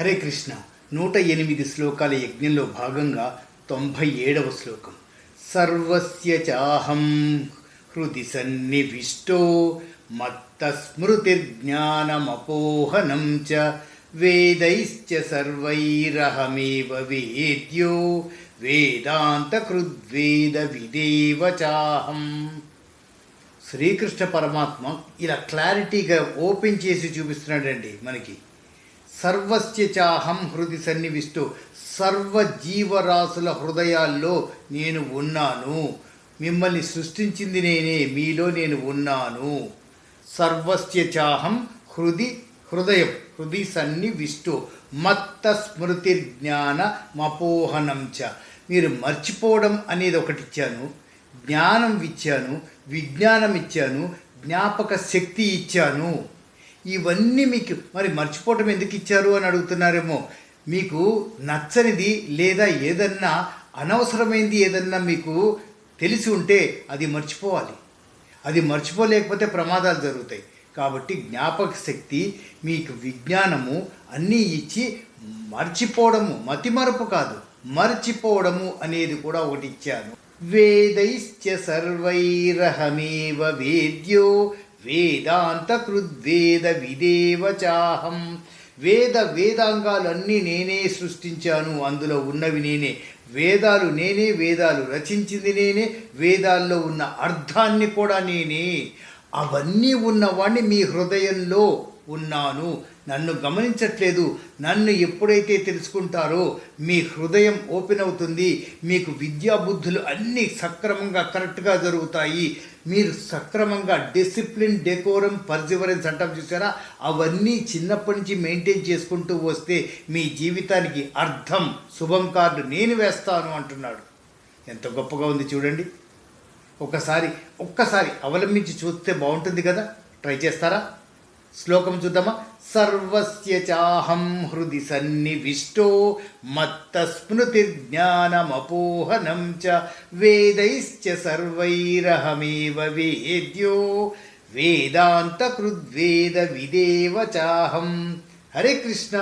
హరే కృష్ణ 108 శ్లోకాల యజ్ఞంలో భాగంగా 97వ శ్లోకం. సర్వస్య చాహం హృది సన్నివిష్టో మత్త స్మృతిర్జ్ఞానమపోహనం చ వేదైశ్చ సర్వైరహమేవ వేద్యో వేదాంతకృద్వేద విదేవ చాహం. శ్రీకృష్ణ పరమాత్మ ఇలా క్లారిటీగా ఓపెన్ చేసి చూపిస్తున్నాడండి మనకి. సర్వస్య చాహం హృది సన్నివిష్టో, సర్వజీవరాశుల హృదయాల్లో నేను ఉన్నాను. మిమ్మల్ని సృష్టించింది నేనే, మీలో నేను ఉన్నాను. సర్వస్య చాహం హృది సన్నివిష్టో మత్త స్మృతిర్జ్ఞానమపోహనం చ. మీరు మర్చిపోవడం అనేది ఒకటి ఇచ్చాను, జ్ఞానం ఇచ్చాను, విజ్ఞానం ఇచ్చాను, జ్ఞాపక శక్తి ఇచ్చాను. ఇవన్నీ మీకు మరి మర్చిపోవటం ఎందుకు ఇచ్చారు అని అడుగుతున్నారేమో. మీకు నచ్చనిది లేదా ఏదన్నా అనవసరమైంది ఏదన్నా మీకు తెలిసి ఉంటే అది మర్చిపోవాలి. అది మర్చిపోలేకపోతే ప్రమాదాలు జరుగుతాయి. కాబట్టి జ్ఞాపక శక్తి, మీకు విజ్ఞానము అన్నీ ఇచ్చి మర్చిపోవడము, మతిమరుపు కాదు, మర్చిపోవడము అనేది కూడా ఒకటి ఇచ్చాను. వేదైశ్చ సర్వైరహమేవ వేద్యో వేదాంతకృద్వేద విదేవ చాహం. వేదాంగాలన్నీ నేనే సృష్టించాను, అందులో ఉన్నవి నేనే. వేదాలు నేనే, వేదాలు రచించింది నేనే, వేదాల్లో ఉన్న అర్థాన్ని కూడా నేనే. అవన్నీ ఉన్నవాణ్ణి మీ హృదయంలో ఉన్నాను. నన్ను గమనించట్లేదు. నన్ను ఎప్పుడైతే తెలుసుకుంటారో మీ హృదయం ఓపెన్ అవుతుంది. మీకు విద్యాబుద్ధులు అన్నీ సక్రమంగా కరెక్ట్గా జరుగుతాయి. మీరు సక్రమంగా డిసిప్లిన్, డెకోరం, పర్జివరెన్స్ అంటాం చూసారా, అవన్నీ చిన్నప్పటి నుంచి మెయింటైన్ చేసుకుంటూ వస్తే మీ జీవితానికి అర్థం, శుభం కార్డు నేను వేస్తాను అంటున్నాడు. ఎంత గొప్పగా ఉంది చూడండి. ఒక్కసారి అవలంబించి చూస్తే బాగుంటుంది కదా. ట్రై చేస్తారా? శ్లోకం చూద్దామా. సర్వస్య చాహం హృది సన్నివిష్టో మత్త స్మృతిర్జ్ఞానమపోహనం చ వేదైశ్చ సర్వైరహమేవ వేద్యో వేదాంతకృద్వేద విదేవ చాహం. హరే కృష్ణ.